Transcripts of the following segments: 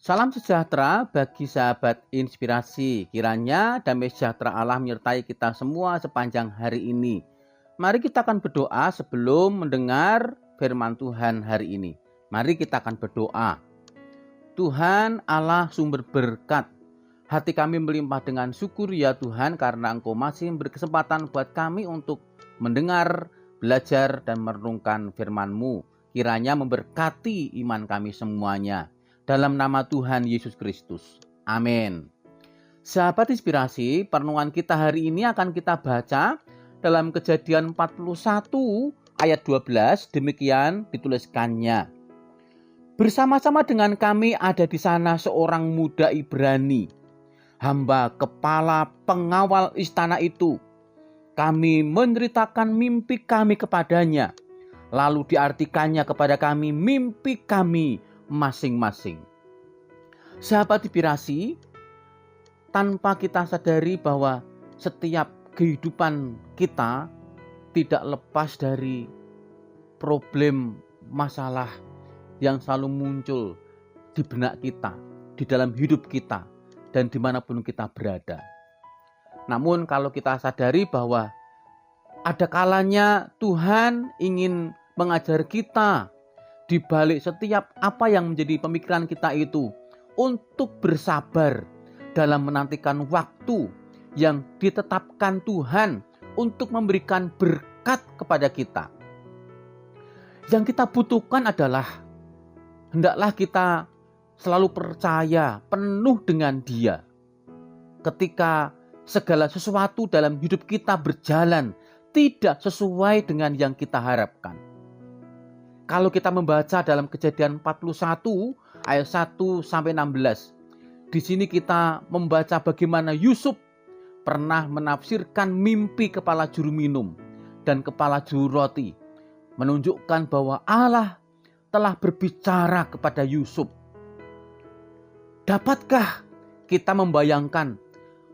Salam sejahtera bagi sahabat inspirasi. Kiranya damai sejahtera Allah menyertai kita semua sepanjang hari ini. Mari kita akan berdoa sebelum mendengar firman Tuhan hari ini. Mari kita akan berdoa. Tuhan Allah sumber berkat, hati kami melimpah dengan syukur ya Tuhan, karena Engkau masih memberi kesempatan buat kami untuk mendengar, belajar, dan merenungkan firman-Mu. Kiranya memberkati iman kami semuanya. Dalam nama Tuhan Yesus Kristus. Amin. Sahabat inspirasi, perenungan kita hari ini akan kita baca dalam Kejadian 41 ayat 12, demikian dituliskannya. Bersama-sama dengan kami ada di sana seorang muda Ibrani, hamba kepala pengawal istana itu. Kami menceritakan mimpi kami kepadanya, lalu diartikannya kepada kami mimpi kami masing-masing. Sahabat inspirasi, tanpa kita sadari bahwa setiap kehidupan kita tidak lepas dari problem masalah yang selalu muncul di benak kita, di dalam hidup kita, dan dimanapun kita berada. Namun kalau kita sadari bahwa ada kalanya Tuhan ingin mengajar kita di balik setiap apa yang menjadi pemikiran kita itu, untuk bersabar dalam menantikan waktu yang ditetapkan Tuhan untuk memberikan berkat kepada kita. Yang kita butuhkan adalah hendaklah kita selalu percaya penuh dengan Dia. Ketika segala sesuatu dalam hidup kita berjalan tidak sesuai dengan yang kita harapkan. Kalau kita membaca dalam Kejadian 41 ayat 1 sampai 16, di sini kita membaca bagaimana Yusuf pernah menafsirkan mimpi kepala juru minum dan kepala juru roti, menunjukkan bahwa Allah telah berbicara kepada Yusuf. Dapatkah kita membayangkan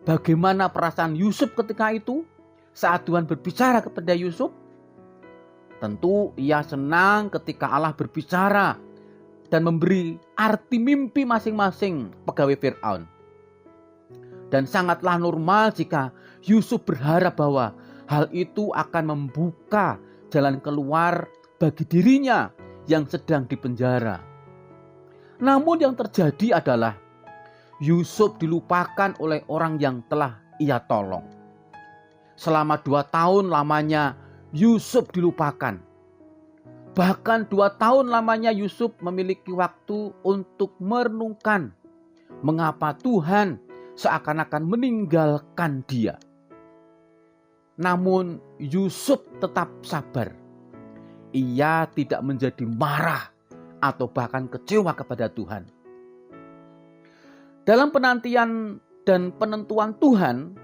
bagaimana perasaan Yusuf ketika itu saat Tuhan berbicara kepada Yusuf? Tentu ia senang ketika Allah berbicara dan memberi arti mimpi masing-masing pegawai Fir'aun. Dan sangatlah normal jika Yusuf berharap bahwa hal itu akan membuka jalan keluar bagi dirinya yang sedang dipenjara. Namun yang terjadi adalah Yusuf dilupakan oleh orang yang telah ia tolong. Selama 2 tahun lamanya Yusuf dilupakan. Bahkan 2 tahun lamanya Yusuf memiliki waktu untuk merenungkan mengapa Tuhan seakan-akan meninggalkan dia. Namun Yusuf tetap sabar. Ia tidak menjadi marah atau bahkan kecewa kepada Tuhan. Dalam penantian dan penentuan Tuhan,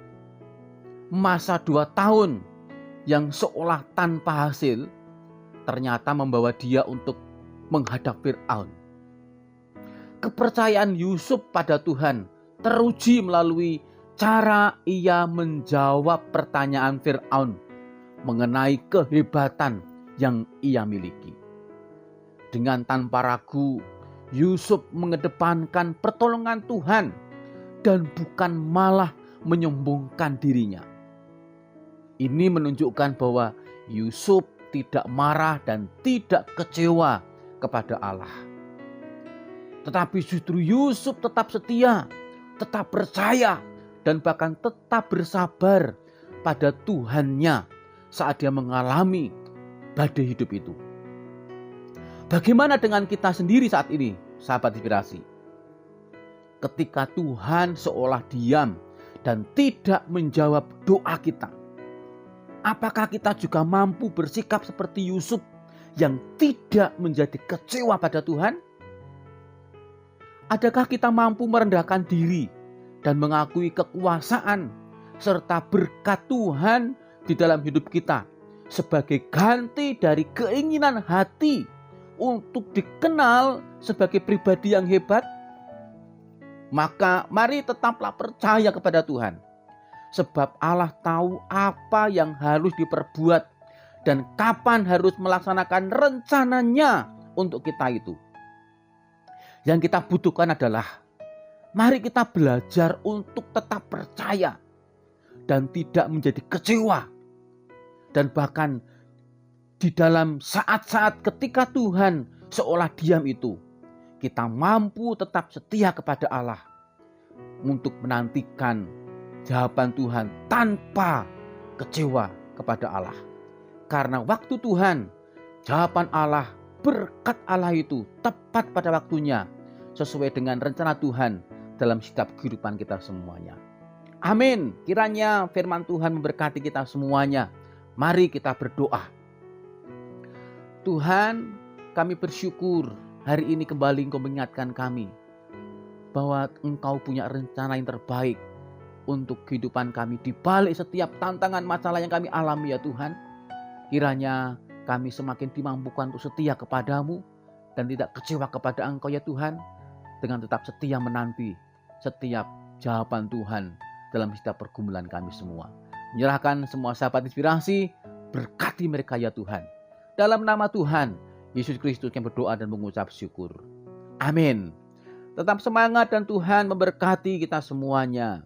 masa 2 tahun yang seolah tanpa hasil ternyata membawa dia untuk menghadap Fir'aun. Kepercayaan Yusuf pada Tuhan teruji melalui cara ia menjawab pertanyaan Fir'aun mengenai kehebatan yang ia miliki. Dengan tanpa ragu, Yusuf mengedepankan pertolongan Tuhan dan bukan malah menyombongkan dirinya. Ini menunjukkan bahwa Yusuf tidak marah dan tidak kecewa kepada Allah. Tetapi justru Yusuf tetap setia, tetap percaya, dan bahkan tetap bersabar pada Tuhannya saat dia mengalami badai hidup itu. Bagaimana dengan kita sendiri saat ini, sahabat inspirasi? Ketika Tuhan seolah diam dan tidak menjawab doa kita, apakah kita juga mampu bersikap seperti Yusuf yang tidak menjadi kecewa pada Tuhan? Adakah kita mampu merendahkan diri dan mengakui kekuasaan serta berkat Tuhan di dalam hidup kita sebagai ganti dari keinginan hati untuk dikenal sebagai pribadi yang hebat? Maka mari tetaplah percaya kepada Tuhan. Sebab Allah tahu apa yang harus diperbuat dan kapan harus melaksanakan rencananya untuk kita itu. Yang kita butuhkan adalah mari kita belajar untuk tetap percaya dan tidak menjadi kecewa. Dan bahkan di dalam saat-saat ketika Tuhan seolah diam itu, kita mampu tetap setia kepada Allah untuk menantikan jawaban Tuhan tanpa kecewa kepada Allah. Karena waktu Tuhan, jawaban Allah, berkat Allah itu tepat pada waktunya, sesuai dengan rencana Tuhan dalam setiap kehidupan kita semuanya. Amin. Kiranya firman Tuhan memberkati kita semuanya. Mari kita berdoa. Tuhan, kami bersyukur hari ini kembali Engkau mengingatkan kami bahwa Engkau punya rencana yang terbaik untuk kehidupan kami di balik setiap tantangan masalah yang kami alami ya Tuhan. Kiranya kami semakin dimampukan untuk setia kepadamu dan tidak kecewa kepada Engkau ya Tuhan, dengan tetap setia menanti setiap jawaban Tuhan dalam setiap pergumulan kami semua. Menyerahkan semua sahabat inspirasi, berkati mereka ya Tuhan. Dalam nama Tuhan Yesus Kristus yang berdoa dan mengucap syukur. Amin. Tetap semangat dan Tuhan memberkati kita semuanya.